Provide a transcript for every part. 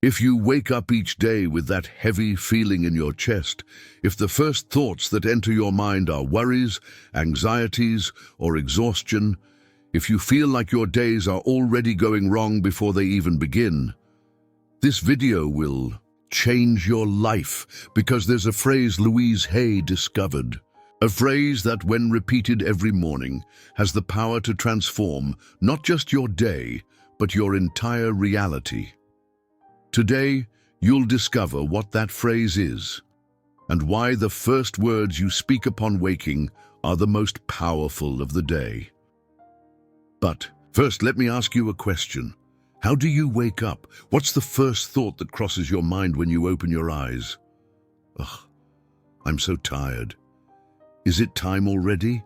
If you wake up each day with that heavy feeling in your chest, if the first thoughts that enter your mind are worries, anxieties, or exhaustion, if you feel like your days are already going wrong before they even begin, this video will change your life, because there's a phrase Louise Hay discovered. A phrase that, when repeated every morning, has the power to transform not just your day, but your entire reality. Today, you'll discover what that phrase is, and why the first words you speak upon waking are the most powerful of the day. But first, let me ask you a question. How do you wake up? What's the first thought that crosses your mind when you open your eyes? Ugh, I'm so tired. Is it time already?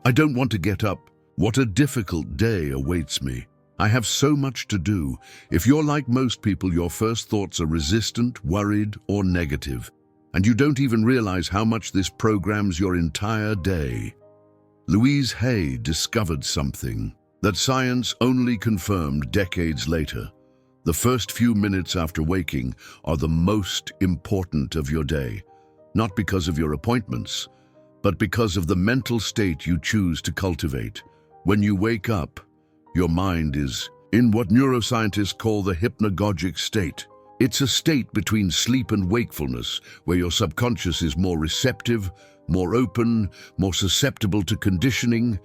I don't want to get up. What a difficult day awaits me. I have so much to do. If you're like most people, your first thoughts are resistant, worried, or negative, and you don't even realize how much this programs your entire day. Louise Hay discovered something that science only confirmed decades later. The first few minutes after waking are the most important of your day, not because of your appointments, but because of the mental state you choose to cultivate. When you wake up, your mind is in what neuroscientists call the hypnagogic state. It's a state between sleep and wakefulness, where your subconscious is more receptive, more open, more susceptible to conditioning.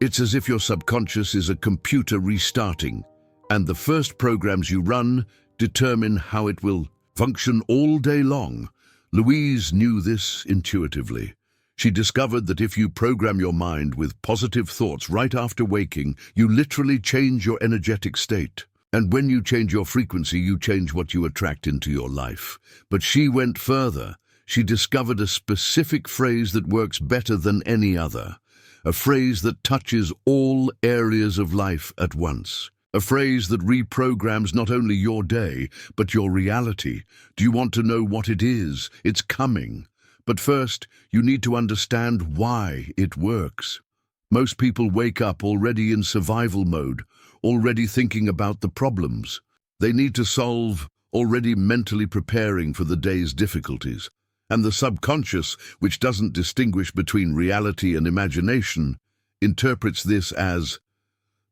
It's as if your subconscious is a computer restarting, and the first programs you run determine how it will function all day long. Louise knew this intuitively. She discovered that if you program your mind with positive thoughts right after waking, you literally change your energetic state. And when you change your frequency, you change what you attract into your life. But she went further. She discovered a specific phrase that works better than any other. A phrase that touches all areas of life at once. A phrase that reprograms not only your day, but your reality. Do you want to know what it is? It's coming. But first, you need to understand why it works. Most people wake up already in survival mode, already thinking about the problems they need to solve, already mentally preparing for the day's difficulties. And the subconscious, which doesn't distinguish between reality and imagination, interprets this as,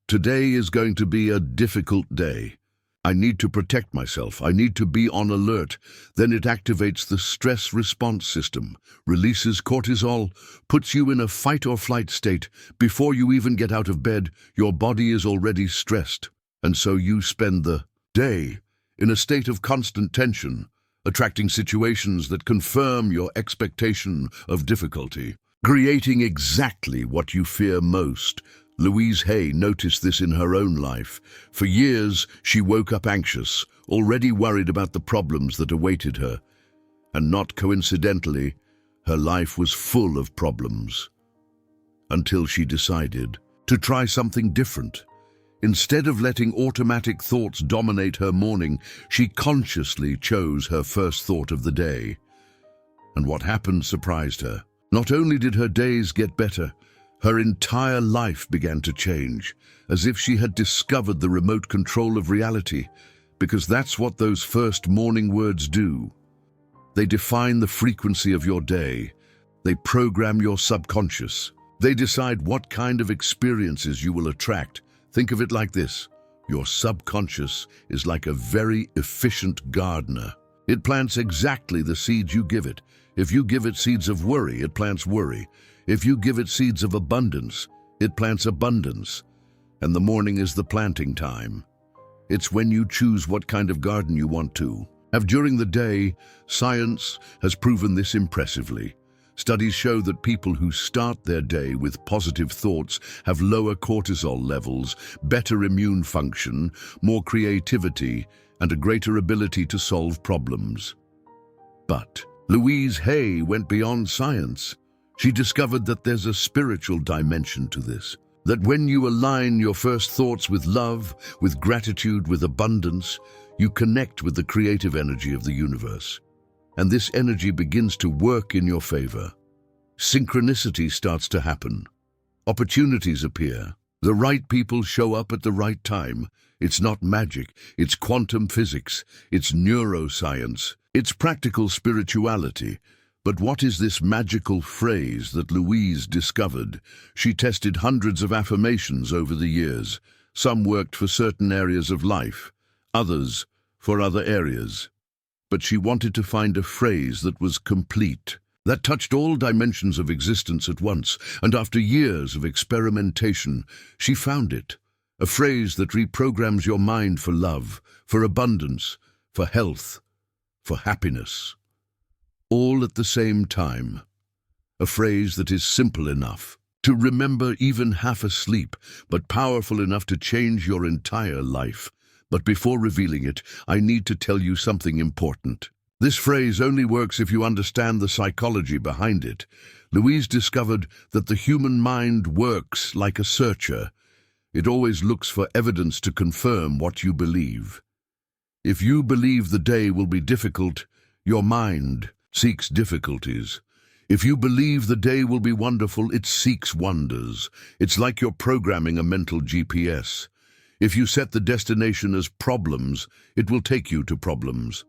today is going to be a difficult day. I need to protect myself. I need to be on alert. Then it activates the stress response system, releases cortisol, puts you in a fight or flight state. Before you even get out of bed, your body is already stressed. And so you spend the day in a state of constant tension, attracting situations that confirm your expectation of difficulty, creating exactly what you fear most. Louise Hay noticed this in her own life. For years, she woke up anxious, already worried about the problems that awaited her. And not coincidentally, her life was full of problems. Until she decided to try something different. Instead of letting automatic thoughts dominate her morning, she consciously chose her first thought of the day. And what happened surprised her. Not only did her days get better, her entire life began to change, as if she had discovered the remote control of reality, because that's what those first morning words do. They define the frequency of your day. They program your subconscious. They decide what kind of experiences you will attract. Think of it like this. Your subconscious is like a very efficient gardener. It plants exactly the seeds you give it. If you give it seeds of worry, it plants worry. If you give it seeds of abundance, it plants abundance. And the morning is the planting time. It's when you choose what kind of garden you want to have during the day. Science has proven this impressively. Studies show that people who start their day with positive thoughts have lower cortisol levels, better immune function, more creativity, and a greater ability to solve problems. But Louise Hay went beyond science. She discovered that there's a spiritual dimension to this. That when you align your first thoughts with love, with gratitude, with abundance, you connect with the creative energy of the universe. And this energy begins to work in your favor. Synchronicity starts to happen. Opportunities appear. The right people show up at the right time. It's not magic, it's quantum physics, it's neuroscience, it's practical spirituality. But what is this magical phrase that Louise discovered? She tested hundreds of affirmations over the years. Some worked for certain areas of life, others for other areas. But she wanted to find a phrase that was complete, that touched all dimensions of existence at once, and after years of experimentation, she found it. A phrase that reprograms your mind for love, for abundance, for health, for happiness. All at the same time. A phrase that is simple enough to remember even half asleep, but powerful enough to change your entire life. But before revealing it, I need to tell you something important. This phrase only works if you understand the psychology behind it. Louise discovered that the human mind works like a searcher. It always looks for evidence to confirm what you believe. If you believe the day will be difficult, your mind seeks difficulties. If you believe the day will be wonderful, it seeks wonders. It's like you're programming a mental GPS. If you set the destination as problems, it will take you to problems.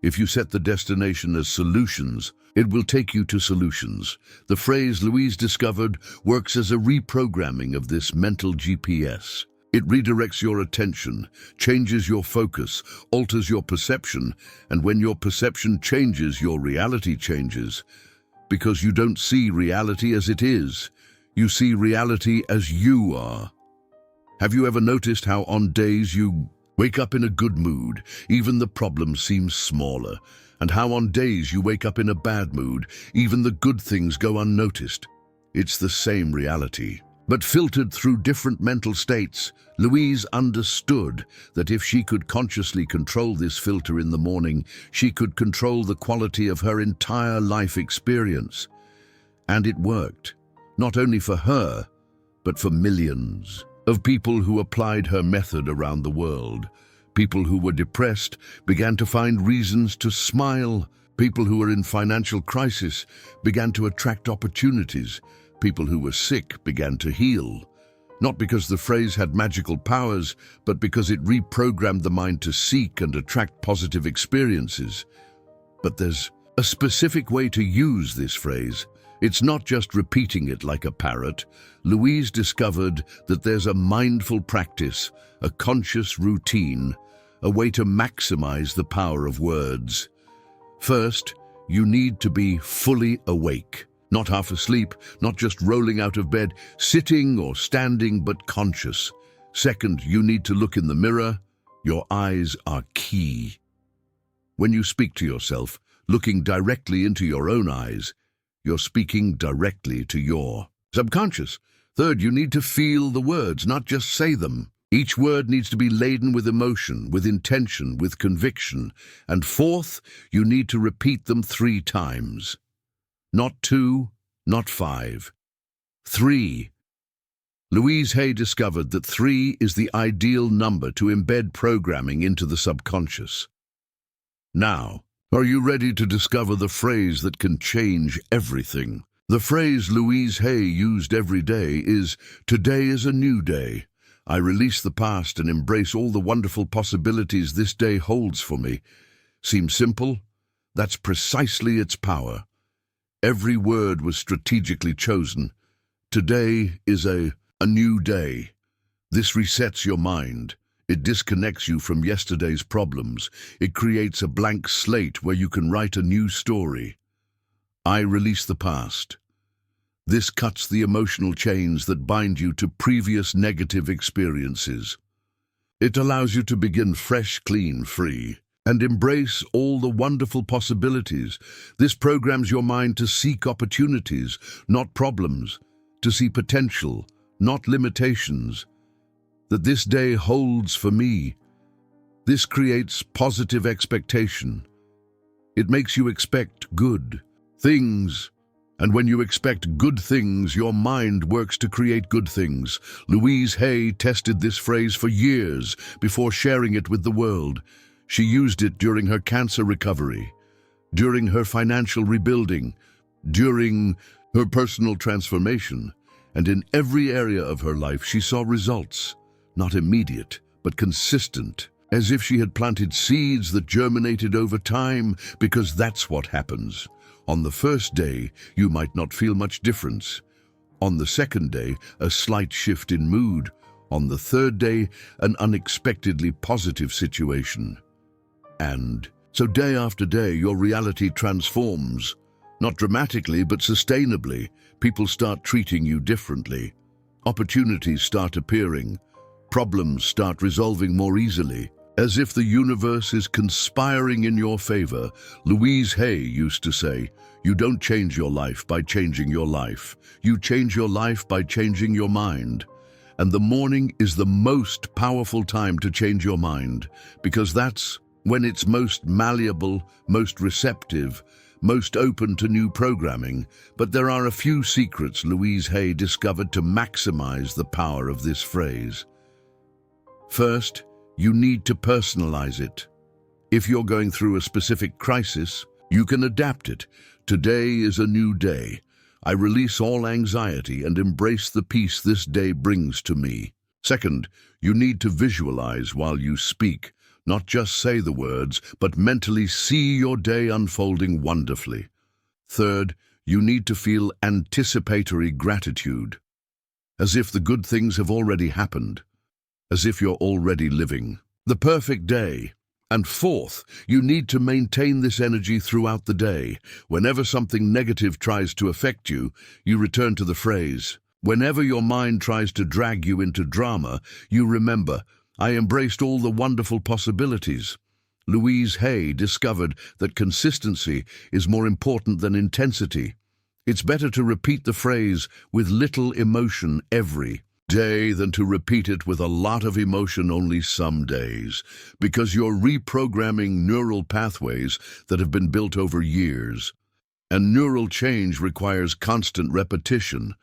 If you set the destination as solutions, it will take you to solutions. The phrase Louise discovered works as a reprogramming of this mental GPS. It redirects your attention, changes your focus, alters your perception, and when your perception changes, your reality changes. Because you don't see reality as it is, you see reality as you are. Have you ever noticed how on days you wake up in a good mood, even the problem seems smaller, and how on days you wake up in a bad mood, even the good things go unnoticed? It's the same reality, but filtered through different mental states. Louise understood that if she could consciously control this filter in the morning, she could control the quality of her entire life experience. And it worked, not only for her, but for millions of people who applied her method around the world. People who were depressed began to find reasons to smile. People who were in financial crisis began to attract opportunities. People who were sick began to heal. Not because the phrase had magical powers, but because it reprogrammed the mind to seek and attract positive experiences. But there's a specific way to use this phrase. It's not just repeating it like a parrot. Louise discovered that there's a mindful practice, a conscious routine, a way to maximize the power of words. First, you need to be fully awake. Not half asleep, not just rolling out of bed, sitting or standing, but conscious. Second, you need to look in the mirror. Your eyes are key. When you speak to yourself, looking directly into your own eyes, you're speaking directly to your subconscious. Third, you need to feel the words, not just say them. Each word needs to be laden with emotion, with intention, with conviction. And fourth, you need to repeat them 3 times. Not 2, not 5. 3. Louise Hay discovered that 3 is the ideal number to embed programming into the subconscious. Now, are you ready to discover the phrase that can change everything? The phrase Louise Hay used every day is, "Today is a new day. I release the past and embrace all the wonderful possibilities this day holds for me." Seems simple? That's precisely its power. Every word was strategically chosen. Today is a new day. This resets your mind. It disconnects you from yesterday's problems. It creates a blank slate where you can write a new story. I release the past. This cuts the emotional chains that bind you to previous negative experiences. It allows you to begin fresh, clean, free, and embrace all the wonderful possibilities. This programs your mind to seek opportunities, not problems, to see potential, not limitations, that this day holds for me. This creates positive expectation. It makes you expect good things. And when you expect good things, your mind works to create good things. Louise Hay tested this phrase for years before sharing it with the world. She used it during her cancer recovery, during her financial rebuilding, during her personal transformation, and in every area of her life she saw results, not immediate, but consistent, as if she had planted seeds that germinated over time, because that's what happens. On the first day, you might not feel much difference. On the second day, a slight shift in mood. On the third day, an unexpectedly positive situation. And so day after day, your reality transforms. Not dramatically, but sustainably. People start treating you differently. Opportunities start appearing. Problems start resolving more easily. As if the universe is conspiring in your favor. Louise Hay used to say, "You don't change your life by changing your life. You change your life by changing your mind." And the morning is the most powerful time to change your mind, because that's when it's most malleable, most receptive, most open to new programming. But there are a few secrets Louise Hay discovered to maximize the power of this phrase. First, you need to personalize it. If you're going through a specific crisis, you can adapt it. Today is a new day. I release all anxiety and embrace the peace this day brings to me. Second, you need to visualize while you speak. Not just say the words, but mentally see your day unfolding wonderfully. Third, you need to feel anticipatory gratitude, as if the good things have already happened, as if you're already living the perfect day. And fourth, you need to maintain this energy throughout the day. Whenever something negative tries to affect you, you return to the phrase. Whenever your mind tries to drag you into drama, you remember, "I embraced all the wonderful possibilities." Louise Hay discovered that consistency is more important than intensity. It's better to repeat the phrase with little emotion every day than to repeat it with a lot of emotion only some days, because you're reprogramming neural pathways that have been built over years. And neural change requires constant repetition.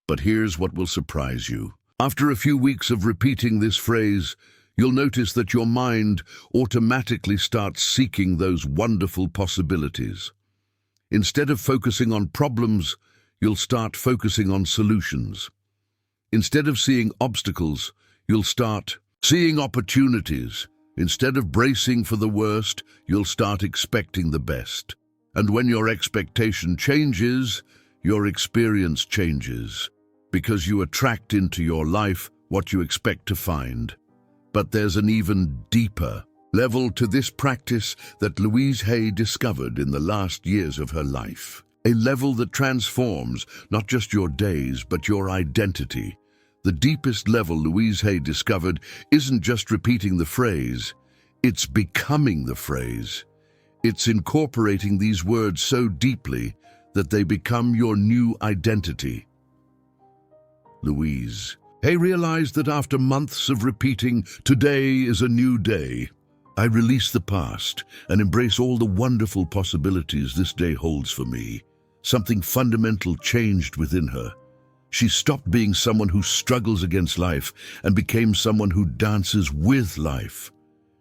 But here's what will surprise you. After a few weeks of repeating this phrase, you'll notice that your mind automatically starts seeking those wonderful possibilities. Instead of focusing on problems, you'll start focusing on solutions. Instead of seeing obstacles, you'll start seeing opportunities. Instead of bracing for the worst, you'll start expecting the best. And when your expectation changes, your experience changes, because you attract into your life what you expect to find. But there's an even deeper level to this practice that Louise Hay discovered in the last years of her life. A level that transforms not just your days, but your identity. The deepest level Louise Hay discovered isn't just repeating the phrase, it's becoming the phrase. It's incorporating these words so deeply that they become your new identity. Louise Hay realized that after months of repeating, "Today is a new day," I release the past and embrace all the wonderful possibilities this day holds for me. Something fundamental changed within her. She stopped being someone who struggles against life and became someone who dances with life.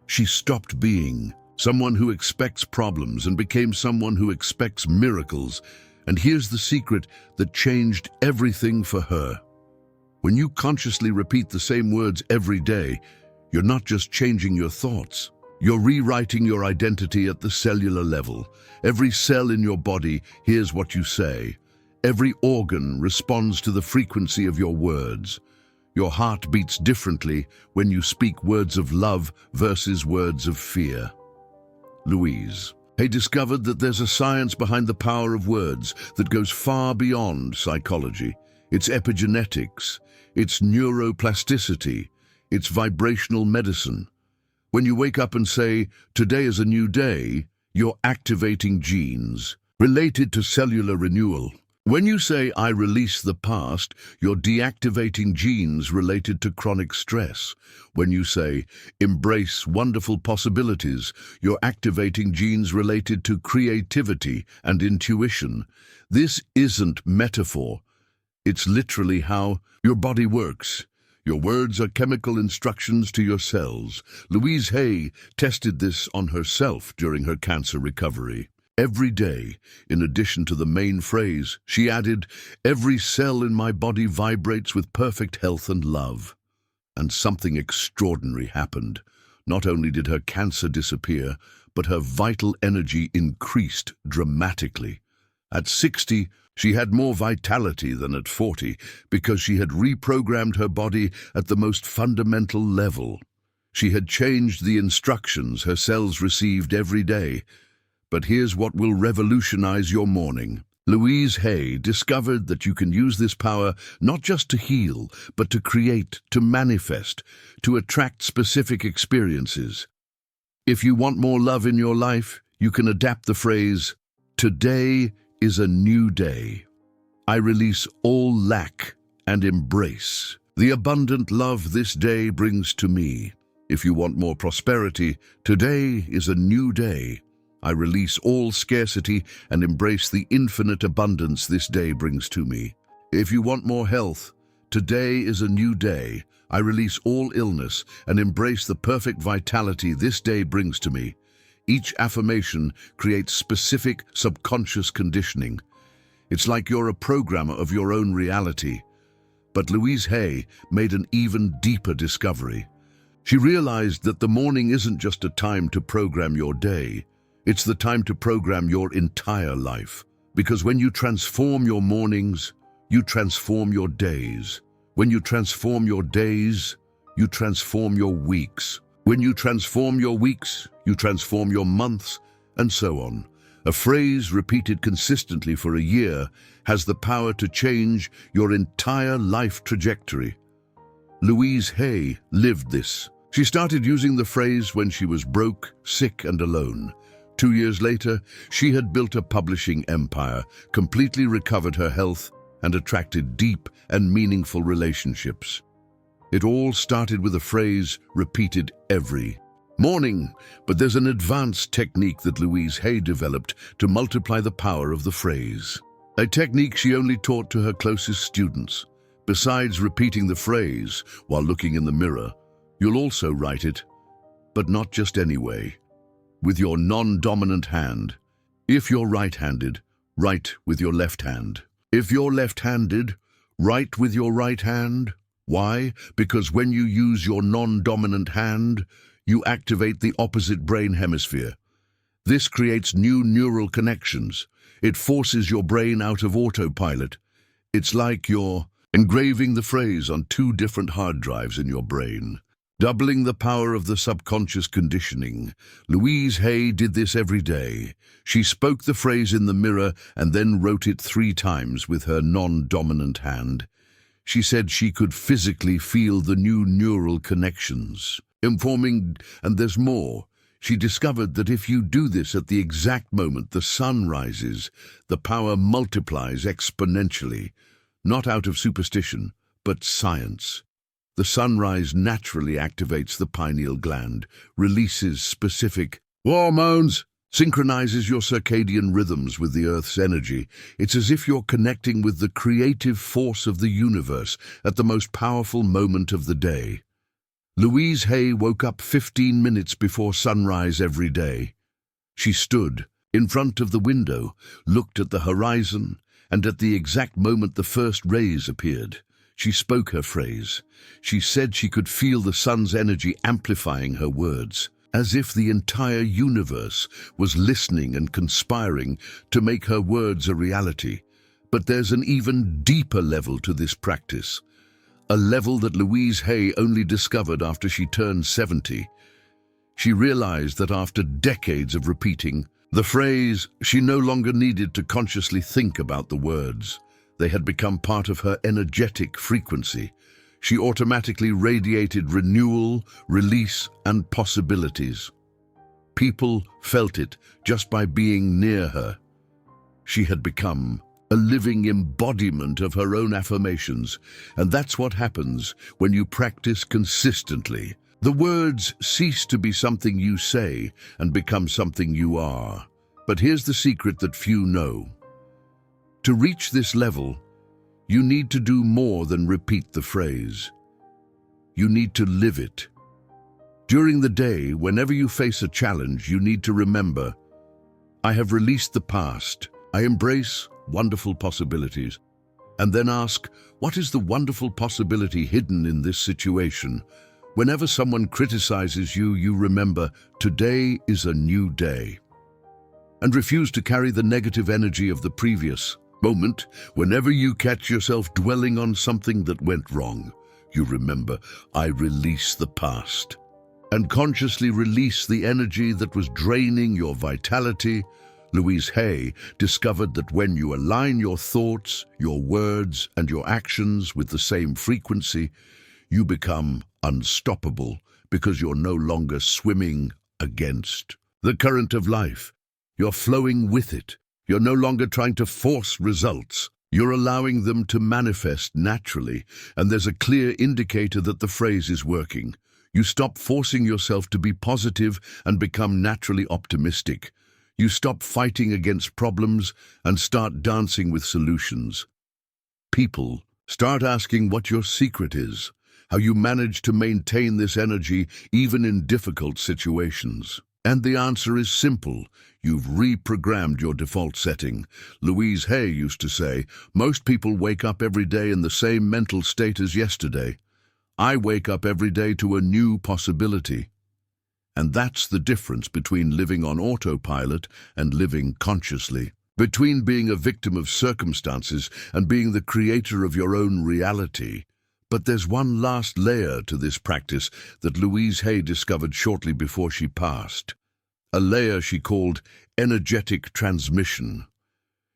She stopped being someone who expects problems and became someone who expects miracles. And here's the secret that changed everything for her. When you consciously repeat the same words every day, you're not just changing your thoughts. You're rewriting your identity at the cellular level. Every cell in your body hears what you say. Every organ responds to the frequency of your words. Your heart beats differently when you speak words of love versus words of fear. Louise Hay discovered that there's a science behind the power of words that goes far beyond psychology. It's epigenetics, it's neuroplasticity, it's vibrational medicine. When you wake up and say, "Today is a new day," you're activating genes related to cellular renewal. When you say, "I release the past," you're deactivating genes related to chronic stress. When you say, "Embrace wonderful possibilities," you're activating genes related to creativity and intuition. This isn't metaphor. It's literally how your body works. Your words are chemical instructions to your cells. Louise Hay tested this on herself during her cancer recovery. Every day, in addition to the main phrase, she added, "Every cell in my body vibrates with perfect health and love." And something extraordinary happened. Not only did her cancer disappear, but her vital energy increased dramatically. At 60, she had more vitality than at 40 because she had reprogrammed her body at the most fundamental level. She had changed the instructions her cells received every day. But here's what will revolutionize your morning. Louise Hay discovered that you can use this power not just to heal, but to create, to manifest, to attract specific experiences. If you want more love in your life, you can adapt the phrase, "Today is a new day. I release all lack and embrace the abundant love this day brings to me." If you want more prosperity, today is a new day. I release all scarcity and embrace the infinite abundance this day brings to me. If you want more health, today is a new day. I release all illness and embrace the perfect vitality this day brings to me. Each affirmation creates specific subconscious conditioning. It's like you're a programmer of your own reality. But Louise Hay made an even deeper discovery. She realized that the morning isn't just a time to program your day. It's the time to program your entire life. Because when you transform your mornings, you transform your days. When you transform your days, you transform your weeks. When you transform your weeks, you transform your months, and so on. A phrase repeated consistently for a year has the power to change your entire life trajectory. Louise Hay lived this. She started using the phrase when she was broke, sick, and alone. 2 years later, she had built a publishing empire, completely recovered her health, and attracted deep and meaningful relationships. It all started with a phrase repeated every morning, but there's an advanced technique that Louise Hay developed to multiply the power of the phrase. A technique she only taught to her closest students. Besides repeating the phrase while looking in the mirror, you'll also write it, but not just any way. With your non-dominant hand. If you're right-handed, write with your left hand. If you're left-handed, write with your right hand. Why? Because when you use your non-dominant hand, you activate the opposite brain hemisphere. This creates new neural connections. It forces your brain out of autopilot. It's like you're engraving the phrase on 2 different hard drives in your brain. Doubling the power of the subconscious conditioning. Louise Hay did this every day. She spoke the phrase in the mirror and then wrote it 3 times with her non-dominant hand. She said she could physically feel the new neural connections informing, and there's more. She discovered that if you do this at the exact moment the sun rises, the power multiplies exponentially, not out of superstition, but science. The sunrise naturally activates the pineal gland, releases specific hormones, synchronizes your circadian rhythms with the Earth's energy. It's as if you're connecting with the creative force of the universe at the most powerful moment of the day. Louise Hay woke up 15 minutes before sunrise every day. She stood in front of the window, looked at the horizon, and at the exact moment the first rays appeared, she spoke her phrase. She said she could feel the sun's energy amplifying her words, as if the entire universe was listening and conspiring to make her words a reality. But there's an even deeper level to this practice, a level that Louise Hay only discovered after she turned 70. She realized that after decades of repeating the phrase, she no longer needed to consciously think about the words. They had become part of her energetic frequency. She automatically radiated renewal, release, and possibilities. People felt it just by being near her. She had become a living embodiment of her own affirmations, and that's what happens when you practice consistently. The words cease to be something you say and become something you are. But here's the secret that few know. To reach this level, you need to do more than repeat the phrase. You need to live it. During the day, whenever you face a challenge, you need to remember, I have released the past. I embrace wonderful possibilities. And then ask, what is the wonderful possibility hidden in this situation? Whenever someone criticizes you, you remember, today is a new day. And refuse to carry the negative energy of the previous moment. Whenever you catch yourself dwelling on something that went wrong, you remember, I release the past. And consciously release the energy that was draining your vitality. Louise Hay discovered that when you align your thoughts, your words, and your actions with the same frequency, you become unstoppable because you're no longer swimming against the current of life. You're flowing with it. You're no longer trying to force results. You're allowing them to manifest naturally, and there's a clear indicator that the phrase is working. You stop forcing yourself to be positive and become naturally optimistic. You stop fighting against problems and start dancing with solutions. People start asking what your secret is, how you manage to maintain this energy even in difficult situations. And the answer is simple. You've reprogrammed your default setting. Louise Hay used to say, most people wake up every day in the same mental state as yesterday. I wake up every day to a new possibility. And that's the difference between living on autopilot and living consciously, between being a victim of circumstances and being the creator of your own reality. But there's one last layer to this practice that Louise Hay discovered shortly before she passed, a layer she called energetic transmission.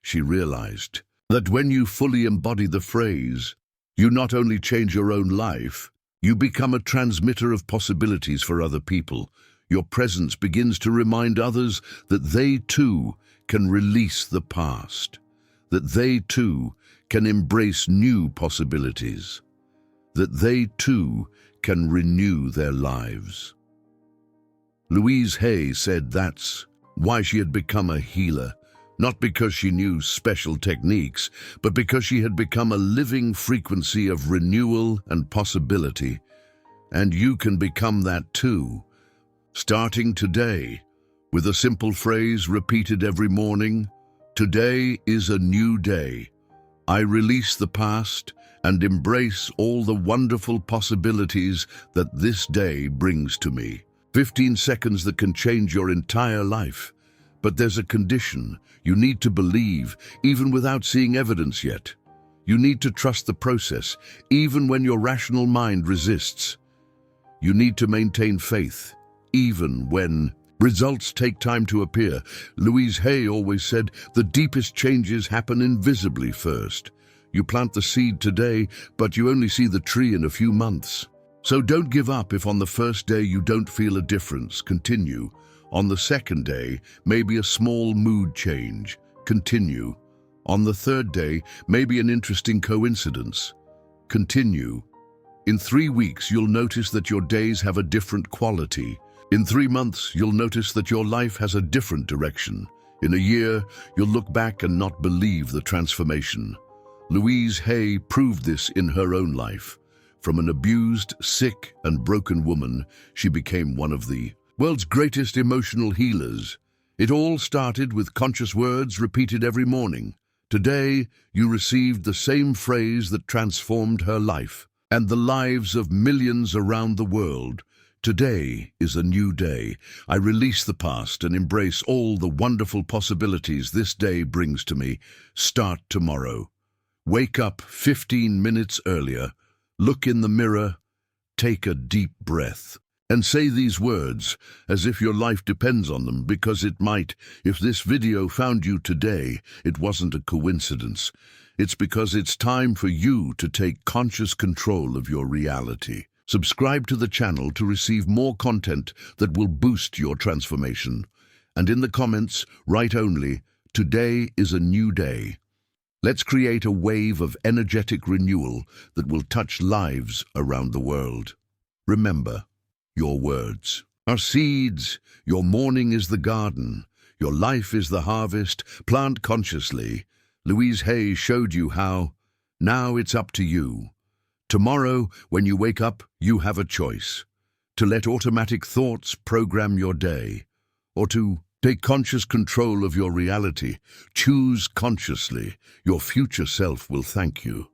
She realized that when you fully embody the phrase, you not only change your own life, you become a transmitter of possibilities for other people. Your presence begins to remind others that they too can release the past, that they too can embrace new possibilities, that they too can renew their lives. Louise Hay said that's why she had become a healer, not because she knew special techniques, but because she had become a living frequency of renewal and possibility. And you can become that too, starting today, with a simple phrase repeated every morning. Today is a new day. I release the past and embrace all the wonderful possibilities that this day brings to me. 15 seconds that can change your entire life. But there's a condition. You need to believe, even without seeing evidence yet. You need to trust the process, even when your rational mind resists. You need to maintain faith, even when results take time to appear. Louise Hay always said, the deepest changes happen invisibly first. You plant the seed today, but you only see the tree in a few months. So don't give up if on the first day you don't feel a difference. Continue. On the second day, maybe a small mood change. Continue. On the third day, maybe an interesting coincidence. Continue. In 3 weeks, you'll notice that your days have a different quality. In 3 months, you'll notice that your life has a different direction. In a year, you'll look back and not believe the transformation. Louise Hay proved this in her own life. From an abused, sick, and broken woman, she became one of the world's greatest emotional healers. It all started with conscious words repeated every morning. Today, you received the same phrase that transformed her life and the lives of millions around the world. Today is a new day. I release the past and embrace all the wonderful possibilities this day brings to me. Start tomorrow. Wake up 15 minutes earlier. Look in the mirror. Take a deep breath. And say these words as if your life depends on them, because it might. If this video found you today, it wasn't a coincidence. It's because it's time for you to take conscious control of your reality. Subscribe to the channel to receive more content that will boost your transformation. And in the comments, write only, today is a new day. Let's create a wave of energetic renewal that will touch lives around the world. Remember, your words are seeds. Your morning is the garden. Your life is the harvest. Plant consciously. Louise Hay showed you how. Now it's up to you. Tomorrow, when you wake up, you have a choice. To let automatic thoughts program your day, or to Take conscious control of your reality. Choose consciously. Your future self will thank you.